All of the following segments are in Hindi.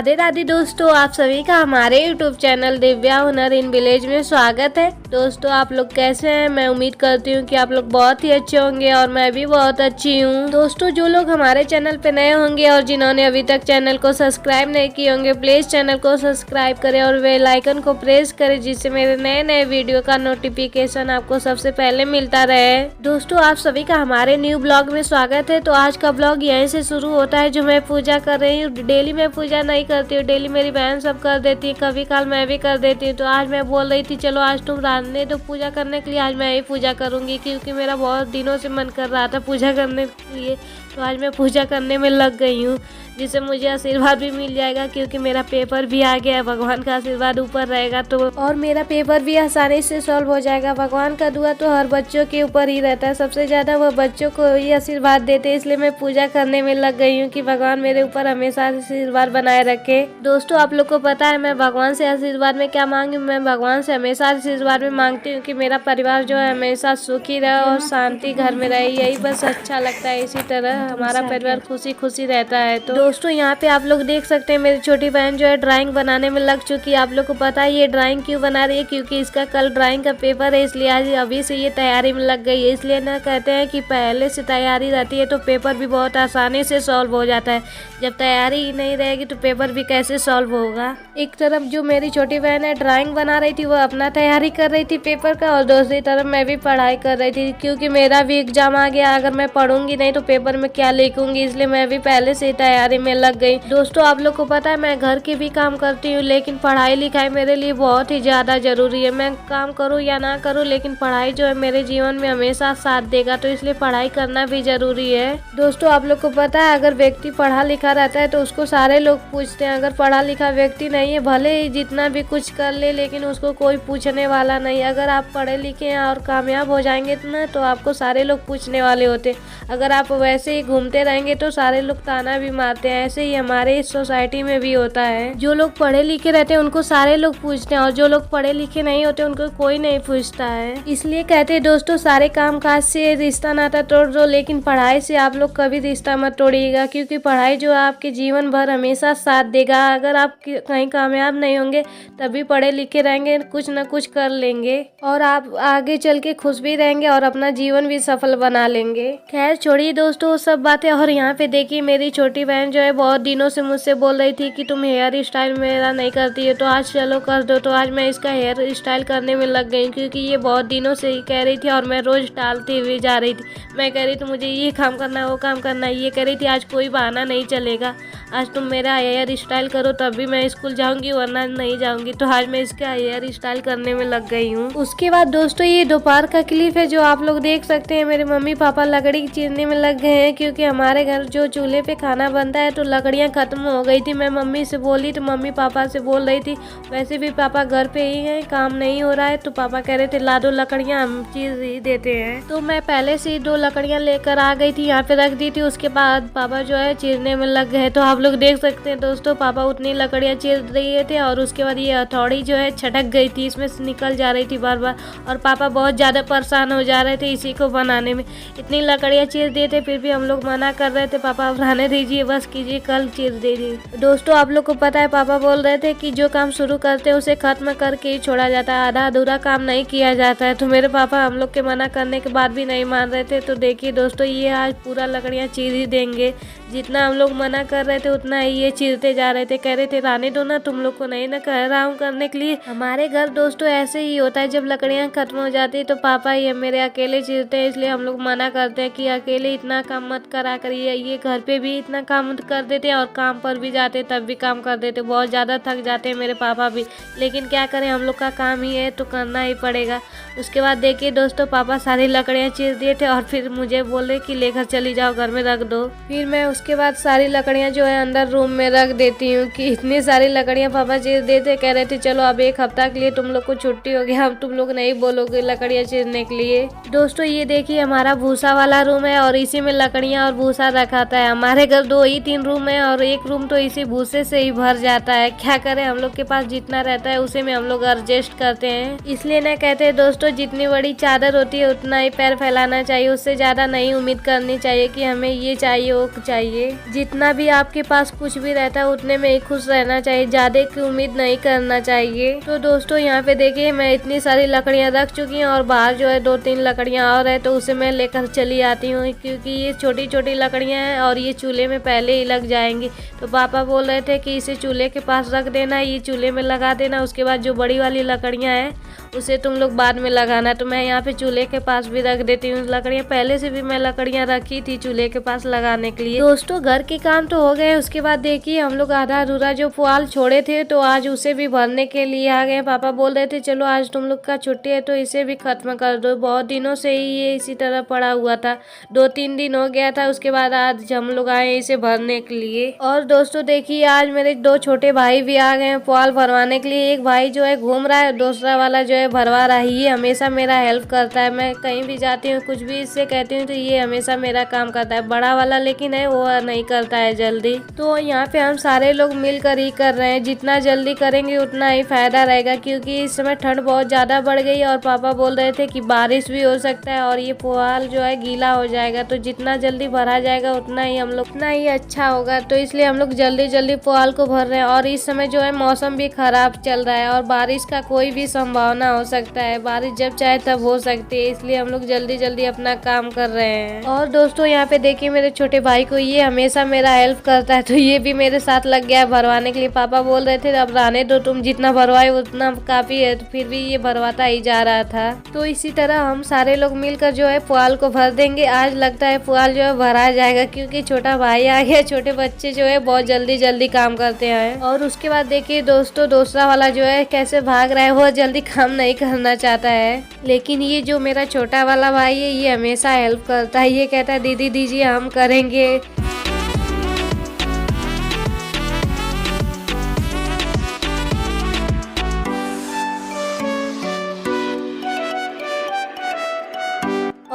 राधे राधे दोस्तों, आप सभी का हमारे YouTube चैनल दिव्या हुनर इन विलेज में स्वागत है। दोस्तों आप लोग कैसे हैं? मैं उम्मीद करती हूँ कि आप लोग बहुत ही अच्छे होंगे और मैं भी बहुत अच्छी हूँ। दोस्तों जो लोग हमारे चैनल पे नए होंगे और जिन्होंने अभी तक चैनल को सब्सक्राइब नहीं किए होंगे, प्लीज चैनल को सब्सक्राइब करें और बेल आइकन को प्रेस करें, जिससे मेरे नए नए वीडियो का नोटिफिकेशन आपको सबसे पहले मिलता रहे। दोस्तों आप सभी का हमारे न्यू ब्लॉग में स्वागत है। तो आज का ब्लॉग यहीं से शुरू होता है, जो मैं पूजा कर रही हूँ। डेली मैं पूजा नहीं करती हूँ, डेली मेरी बहन सब कर देती है, कभी काल मैं भी कर देती हूँ। तो आज मैं बोल रही थी चलो आज तुम रहने दो पूजा करने के लिए, आज मैं ही पूजा करूँगी, क्योंकि मेरा बहुत दिनों से मन कर रहा था पूजा करने के लिए। तो आज मैं पूजा करने में लग गई हूँ, जिससे मुझे आशीर्वाद भी मिल जाएगा, क्योंकि मेरा पेपर भी आ गया है। भगवान का आशीर्वाद ऊपर रहेगा तो और मेरा पेपर भी आसानी से सॉल्व हो जाएगा। भगवान का दुआ तो हर बच्चों के ऊपर ही रहता है, सबसे ज्यादा वह बच्चों को ही आशीर्वाद देते हैं। इसलिए मैं पूजा करने में लग गई हूँ कि भगवान मेरे ऊपर हमेशा आशीर्वाद बनाए रखे। दोस्तों आप लोग को पता है मैं भगवान से आशीर्वाद में क्या मांगी? मैं भगवान से हमेशा आशीर्वाद में मांगती हूँ कि मेरा परिवार जो है हमेशा सुखी रहे और शांति घर में रहे। यही बस अच्छा लगता है, इसी तरह हमारा परिवार खुशी खुशी रहता है। तो दोस्तों यहाँ पे आप लोग देख सकते हैं मेरी छोटी बहन जो है ड्राइंग बनाने में लग चुकी है। आप लोग को पता है ये ड्राइंग क्यों बना रही है? क्योंकि इसका कल ड्राइंग का पेपर है, इसलिए आज अभी से ये तैयारी में लग गई है। इसलिए ना कहते हैं कि पहले से तैयारी रहती है तो पेपर भी बहुत आसानी से सॉल्व हो जाता है। जब तैयारी ही नहीं रहेगी तो पेपर भी कैसे सॉल्व होगा। एक तरफ जो मेरी छोटी बहन है ड्राइंग बना रही थी, वो अपना तैयारी कर रही थी पेपर का, और दूसरी तरफ मैं भी पढ़ाई कर रही थी, क्योंकि मेरा भी एग्जाम आ गया। अगर मैं पढ़ूंगी नहीं तो पेपर में क्या लिखूंगी, इसलिए मैं भी पहले से ही तैयारी में लग गई। दोस्तों आप लोग को पता है मैं घर के भी काम करती हूँ, लेकिन पढ़ाई लिखाई मेरे लिए बहुत ही ज्यादा जरूरी है। मैं काम करूँ या ना करूँ, लेकिन पढ़ाई जो है मेरे जीवन में हमेशा साथ देगा, तो इसलिए पढ़ाई करना भी जरूरी है। दोस्तों आप लोग को पता है अगर व्यक्ति पढ़ा लिखा रहता है तो उसको सारे लोग पूछते हैं। अगर पढ़ा लिखा व्यक्ति नहीं है, भले ही जितना भी कुछ कर ले, लेकिन उसको कोई पूछने वाला नहीं। अगर आप पढ़े लिखे हैं और कामयाब हो जाएंगे तो आपको सारे लोग पूछने वाले होते। अगर आप वैसे ही घूमते रहेंगे तो सारे लोग ताना भी मारते हैं। ऐसे ही हमारे इस सोसाइटी में भी होता है, जो लोग पढ़े लिखे रहते हैं उनको सारे लोग पूछते हैं, और जो लोग पढ़े लिखे नहीं होते उनको कोई नहीं पूछता है। इसलिए कहते हैं दोस्तों सारे काम काज से रिश्ता नाता तोड़ दो, लेकिन पढ़ाई से आप लोग कभी रिश्ता मत तोड़िएगा, क्योंकि पढ़ाई जो आपके जीवन भर हमेशा साथ देगा। अगर आप कहीं कामयाब नहीं होंगे तभी पढ़े लिखे रहेंगे, कुछ न कुछ कर लेंगे और आप आगे चल के खुश भी रहेंगे और अपना जीवन भी सफल बना लेंगे। खैर छोड़िए दोस्तों वो सब बातें। और यहाँ पे देखिए मेरी छोटी बहन जो है बहुत दिनों से मुझसे बोल रही थी कि तुम हेयर स्टाइल मेरा नहीं करती है, तो आज चलो कर दो। तो आज मैं इसका हेयर स्टाइल करने में लग गई, क्योंकि ये बहुत दिनों से ही कह रही थी और मैं रोज टालती हुई जा रही थी। मैं कह रही थी मुझे ये काम करना है वो काम करना है, ये कह रही थी आज कोई बहाना नहीं चलेगा, आज तुम मेरा हेयर स्टाइल करो तभी मैं स्कूल जाऊंगी, वरना नहीं जाऊंगी। तो आज मैं इसका हेयर स्टाइल करने में लग गई हूँ। उसके बाद दोस्तों ये दोपहर का क्लिप है जो आप लोग देख सकते हैं। मेरे मम्मी पापा लकड़ी चीरने में लग गए हैं, क्योंकि हमारे घर जो चूल्हे पे खाना बनता है तो लकड़ियाँ खत्म हो गई थी। मैं मम्मी से बोली तो मम्मी पापा से बोल रही थी, वैसे भी पापा घर पे ही हैं, काम नहीं हो रहा है, तो पापा कह रहे थे ला दो लकड़ियाँ हम चीर ही देते हैं। तो मैं पहले से ही 2 लकड़ियाँ लेकर आ गई थी, यहाँ पे रख दी थी। उसके बाद पापा जो है चीरने में लग गए। तो आप लोग देख सकते हैं दोस्तों पापा उतनी लकड़ियाँ चीर रहे थे, और उसके बाद ये हथौड़ी जो है छटक गई थी, इसमें से निकल जा रही थी बार बार, और पापा बहुत ज्यादा परेशान हो जा रहे थे इसी को बनाने में। इतनी लकड़ियाँ चीर दिए थे, फिर भी हम लोग मना कर रहे थे, पापा अब रहने दीजिए, बस कीजिए, कल चीर दीजिए। दोस्तों आप लोग को पता है पापा बोल रहे थे कि जो काम शुरू करते हैं उसे खत्म करके ही छोड़ा जाता है, आधा अधूरा काम नहीं किया जाता है। तो मेरे पापा हम लोग के मना करने के बाद भी नहीं मान रहे थे। तो देखिए दोस्तों ये आज पूरा लकड़ियाँ चीर ही देंगे। जितना हम लोग मना कर रहे थे उतना ही ये चीरते जा रहे थे। कह रहे थे रहने दो ना, तुम लोग को नहीं ना कह रहा हूँ करने के लिए। हमारे घर दोस्तों ऐसे ही होता है, जब लकड़ियाँ खत्म हो जाती है तो पापा ये मेरे अकेले चीरते हैं, इसलिए हम लोग मना करते हैं कि अकेले इतना काम मत करा करिए। ये घर पे भी इतना काम कर देते हैं और काम पर भी जाते तब भी काम कर देते, बहुत ज़्यादा थक जाते हैं मेरे पापा भी, लेकिन क्या करें हम लोग का काम ही है तो करना ही पड़ेगा। उसके बाद देखिए दोस्तों पापा सारी लकड़ियाँ चीर दिए थे और फिर मुझे बोले कि लेकर चली जाओ घर में रख दो। फिर मैं उसके बाद सारी लकड़ियाँ जो है अंदर रूम में रख देती हूँ कि इतनी सारी लकड़ियाँ पापा चीर देते। कह रहे थे चलो अब 1 हफ्ता के लिए तुम लोग को छुट्टी हो गया हम तुम लोग नहीं बोलोगे लकड़ियाँ चीरने के लिए। दोस्तों ये देखिए हमारा भूसा वाला रूम है और इसी में लकड़ियाँ और भूसा रखाता है। हमारे घर 2 ही 3 रूम है और एक रूम तो इसी भूसे से ही भर जाता है। क्या करें, हम लोग के पास जितना रहता है उसी में हम लोग एडजस्ट करते हैं। इसलिए ना कहते हैं दोस्तों, जितनी बड़ी चादर होती है उतना ही पैर फैलाना चाहिए, उससे ज्यादा नहीं उम्मीद करनी चाहिए कि हमें ये चाहिए वो चाहिए। जितना भी आपके पास कुछ भी रहता है उतने में ही खुश रहना चाहिए, ज्यादा की उम्मीद नहीं करना चाहिए। तो दोस्तों यहाँ पे देखिए मैं इतनी सारी लकड़ियाँ रख चुकी हूँ और बाहर जो है 2-3 लकड़ियाँ और है तो उसे मैं लेकर चली आती हूँ, क्योंकि ये छोटी छोटी लकड़ियाँ हैं और ये चूल्हे में पहले ही लग जाएंगी। तो पापा बोल रहे थे कि इसे चूल्हे के पास रख देना, ये चूल्हे में लगा देना, उसके बाद जो बड़ी वाली लकड़ियाँ हैं उसे तुम लोग बाद में लगाना। तो मैं यहाँ पे चूल्हे के पास भी रख देती हूँ लकड़ियाँ। पहले से भी मैं लकड़ियाँ रखी थी चूल्हे के पास लगाने के लिए। दोस्तों घर के काम तो हो गए, उसके बाद देखिए हम लोग आधा अधूरा जो पुआल छोड़े थे तो आज उसे भी भरने के लिए आ गए। पापा बोल रहे थे चलो आज तुम लोग का छुट्टी है तो इसे भी खत्म कर दो। बहुत दिनों से ही ये इसी तरह पड़ा हुआ था, 2-3 दिन हो गया था। उसके बाद आज हम लोग आए इसे भरने के लिए। और दोस्तों देखिए आज मेरे 2 छोटे भाई भी आ गए हैं पुआल भरवाने के लिए। एक भाई जो है घूम रहा है, दूसरा वाला जो है भरवा रहा है। ये हमेशा मेरा हेल्प करता है, मैं कहीं भी जाती हूँ कुछ भी इससे कहती हूँ तो ये हमेशा मेरा काम करता है। बड़ा वाला लेकिन है वो नहीं करता है जल्दी। तो यहाँ पे हम सारे लोग मिलकर ही कर रहे हैं, जितना जल्दी करेंगे उतना ही फायदा रहेगा, क्योंकि इस समय ठंड बहुत ज्यादा बढ़ गई और पापा बोल रहे थे कि बारिश भी हो सकता है और ये पुआल जो है गीला हो जाएगा। तो जितना जल्दी भरा जाएगा उतना ही हम लोग उतना ही अच्छा होगा। तो इसलिए हम लोग जल्दी जल्दी पुआल को भर रहे हैं। और इस समय जो है मौसम भी खराब चल रहा है और बारिश का कोई भी संभावना हो सकता है, बारिश जब चाहे तब हो सकती है, इसलिए हम लोग जल्दी जल्दी अपना काम कर रहे हैं। और दोस्तों यहाँ पे देखिए मेरे छोटे भाई को, ये हमेशा मेरा हेल्प करता है तो ये भी मेरे साथ लग गया है भरवाने के लिए। पापा बोल रहे थे अब रहने दो, तुम जितना भरवाए उतना काफी है, तो फिर भी ये भरवाता ही जा रहा था। तो इसी तरह हम सारे लोग मिलकर जो है पुआल को भर देंगे। आज लगता है पुआल जो है भरा जाएगा, क्योंकि छोटा भाई आ गया। छोटे बच्चे जो है बहुत जल्दी जल्दी काम करते हैं। और उसके बाद देखिए दोस्तों दूसरा वाला जो है कैसे भाग रहा है, वो जल्दी काम नहीं करना चाहता है। लेकिन ये जो मेरा छोटा वाला भाई है ये हमेशा हेल्प करता है, ये कहता है दीदी दीजिए हम करेंगे।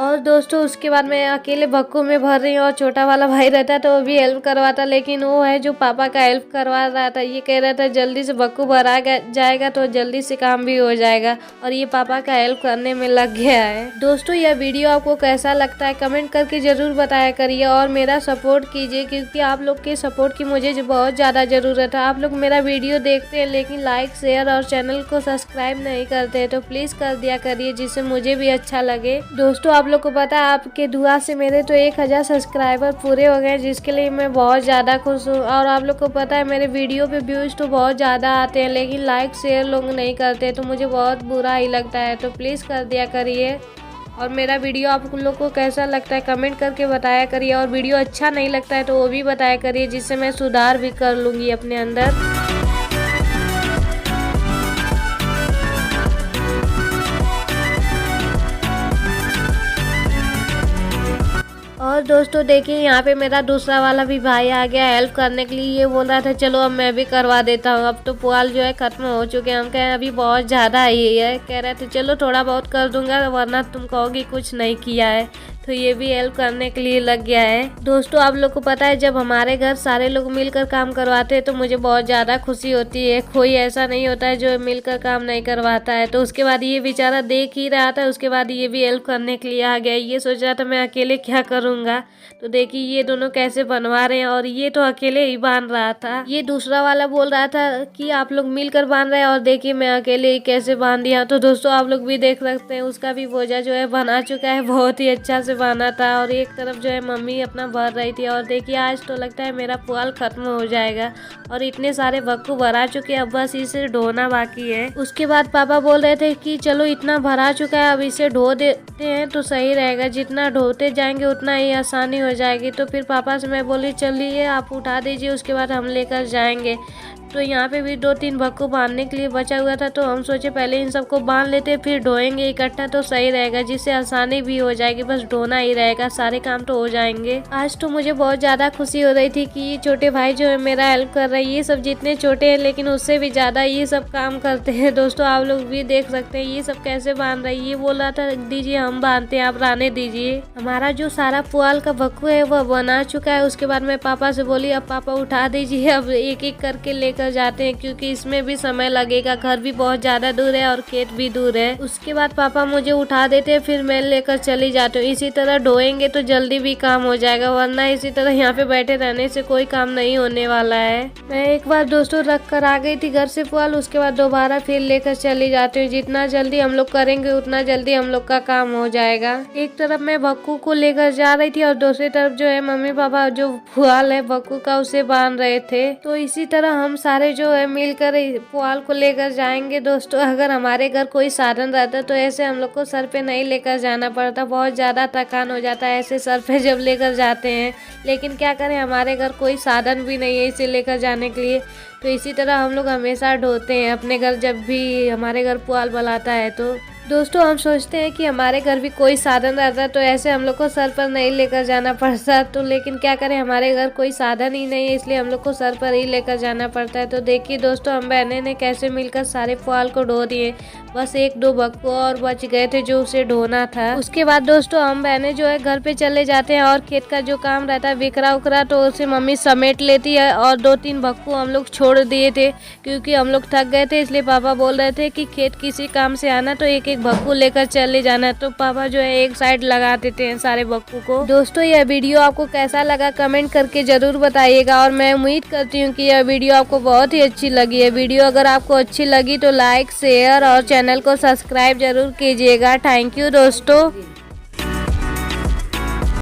और दोस्तों उसके बाद मैं अकेले भक्कू में भर रही हूँ और छोटा वाला भाई रहता है तो वो भी हेल्प करवाता, लेकिन वो है जो पापा का हेल्प करवा रहा था। ये कह रहा था जल्दी से भक्कू भरा जाएगा तो जल्दी से काम भी हो जाएगा, और ये पापा का हेल्प करने में लग गया है। दोस्तों यह वीडियो आपको कैसा लगता है कमेंट करके जरूर बताया करिए और मेरा सपोर्ट कीजिए, क्योंकि आप लोग के सपोर्ट की मुझे बहुत ज्यादा जरूरत है। आप लोग मेरा वीडियो देखते हैं लेकिन लाइक शेयर और चैनल को सब्सक्राइब नहीं करते, तो प्लीज कर दिया करिए जिससे मुझे भी अच्छा लगे। दोस्तों आप लोग को पता है आपके दुआ से मेरे तो 1000 सब्सक्राइबर पूरे हो गए, जिसके लिए मैं बहुत ज़्यादा खुश हूँ। और आप लोग को पता है मेरे वीडियो पे व्यूज़ तो बहुत ज़्यादा आते हैं लेकिन लाइक शेयर लोग नहीं करते, तो मुझे बहुत बुरा ही लगता है। तो प्लीज़ कर दिया करिए। और मेरा वीडियो आप लोग को कैसा लगता है कमेंट करके बताया करिए, और वीडियो अच्छा नहीं लगता है तो वो भी बताया करिए, जिससे मैं सुधार भी कर लूँगी अपने अंदर। और दोस्तों देखिए यहाँ पे मेरा दूसरा वाला भी भाई आ गया हेल्प करने के लिए। ये बोल रहा था चलो अब मैं भी करवा देता हूँ, अब तो पुआल जो है खत्म हो चुके हैं। हम कहें अभी बहुत ज़्यादा ही है, कह रहे थे चलो थोड़ा बहुत कर दूंगा वरना तुम कहोगी कुछ नहीं किया है। तो ये भी हेल्प करने के लिए लग गया है। दोस्तों आप लोग को पता है जब हमारे घर सारे लोग मिलकर काम करवाते हैं तो मुझे बहुत ज़्यादा खुशी होती है। कोई ऐसा नहीं होता है जो मिलकर काम नहीं करवाता है। तो उसके बाद ये बेचारा देख ही रहा था, उसके बाद ये भी हेल्प करने के लिए आ गया। ये सोच रहा था मैं अकेले क्या करूँगा, तो देखिए ये दोनों कैसे बनवा रहे हैं, और ये तो अकेले ही बांध रहा था। ये दूसरा वाला बोल रहा था कि आप लोग मिलकर बांध रहे हैं, और देखिए मैं अकेले ही कैसे बांध दिया। तो दोस्तों आप लोग भी देख सकते हैं उसका भी बोझा जो है बना चुका है, बहुत ही अच्छा से बना था। और एक तरफ जो है मम्मी अपना भर रही थी। और देखिए आज तो लगता है मेरा पुआल खत्म हो जाएगा, और इतने सारे भक्कू भरा चुके हैं, अब बस इसे ढोना बाकी है। उसके बाद पापा बोल रहे थे कि चलो इतना भरा चुका है अब इसे ढो देते हैं तो सही रहेगा, जितना ढोते जाएंगे उतना ही आसानी हो जाएगी। तो फिर पापा से मैं बोली चलिए आप उठा दीजिए, उसके बाद हम लेकर जाएंगे। तो यहाँ पे भी 2-3 भक्कू बांधने के लिए बचा हुआ था, तो हम सोचे पहले इन सबको बांध लेते फिर ढोएंगे इकट्ठा तो सही रहेगा, जिससे आसानी भी हो जाएगी, बस ढोना ही रहेगा, सारे काम तो हो जाएंगे। आज तो मुझे बहुत ज्यादा खुशी हो रही थी कि ये छोटे भाई जो है मेरा हेल्प कर रहे हैं। ये सब जितने छोटे हैं लेकिन उससे भी ज्यादा ये सब काम करते हैं। दोस्तों आप लोग भी देख सकते हैं ये सब कैसे बांध रही है। ये बोल रहा था दीजिए हम बांधते हैं, आप रहने दीजिए। हमारा जो सारा पुआल का भक्कू है वह बना चुका है। उसके बाद मैं पापा से बोली अब पापा उठा दीजिए, अब एक एक करके लेकर जाते हैं क्योंकि इसमें भी समय लगेगा, घर भी बहुत ज्यादा दूर है और खेत भी दूर है। उसके बाद पापा मुझे उठा देते हैं, फिर मैं लेकर चली जाती हूँ। इसी तरह ढोएंगे तो जल्दी भी काम हो जाएगा, वरना इसी तरह यहाँ पे बैठे रहने से कोई काम नहीं होने वाला है। मैं एक बार दोस्तों रख कर आ गई थी घर से पुआल, उसके बाद दोबारा फिर लेकर चली जाती हूँ। जितना जल्दी हम लोग करेंगे उतना जल्दी हम लोग का काम हो जाएगा। एक तरफ मैं भक्कू को लेकर जा रही थी और दूसरी तरफ जो है मम्मी पापा जो पुआल है भक्कू का उसे बांध रहे थे। तो इसी तरह हम सारे जो है मिलकर पुआल को लेकर जाएंगे। दोस्तों अगर हमारे घर कोई साधन रहता तो ऐसे हम लोग को सर पे नहीं लेकर जाना पड़ता, बहुत ज्यादा थकान हो जाता है ऐसे सर पे जब लेकर जाते हैं। लेकिन क्या करें हमारे घर कोई साधन भी नहीं है इसे लेकर जाने के लिए, तो इसी तरह हम लोग हमेशा ढोते हैं अपने घर जब भी हमारे घर पुआल बलाता है। तो दोस्तों हम सोचते हैं कि हमारे घर भी कोई साधन रहता तो ऐसे हम लोग को सर पर नहीं लेकर जाना पड़ता, तो लेकिन क्या करें हमारे घर कोई साधन ही नहीं है इसलिए हम लोग को सर पर ही लेकर जाना पड़ता है। तो देखिए दोस्तों हम बहनें ने कैसे मिलकर सारे पुआल को ढो दिए, बस 1-2 भक्कू और बच गए थे जो उसे ढोना था। उसके बाद दोस्तों हम बहनें जो है घर पे चले जाते हैं और खेत का जो काम रहता है बिखरा उखरा तो उसे मम्मी समेट लेती है। और 2-3 भक्कू हम लोग छोड़ दिए थे क्योंकि हम लोग थक गए थे, इसलिए पापा बोल रहे थे कि खेत किसी काम से आना तो एक भक्कू लेकर चले जाना, तो पापा जो है एक साइड लगा देते हैं सारे भक्कू को। दोस्तों यह वीडियो आपको कैसा लगा कमेंट करके जरूर बताइएगा और मैं उम्मीद करती हूँ कि यह वीडियो आपको बहुत ही अच्छी लगी है। वीडियो अगर आपको अच्छी लगी तो लाइक शेयर और चैनल को सब्सक्राइब जरूर कीजिएगा। थैंक यू दोस्तों।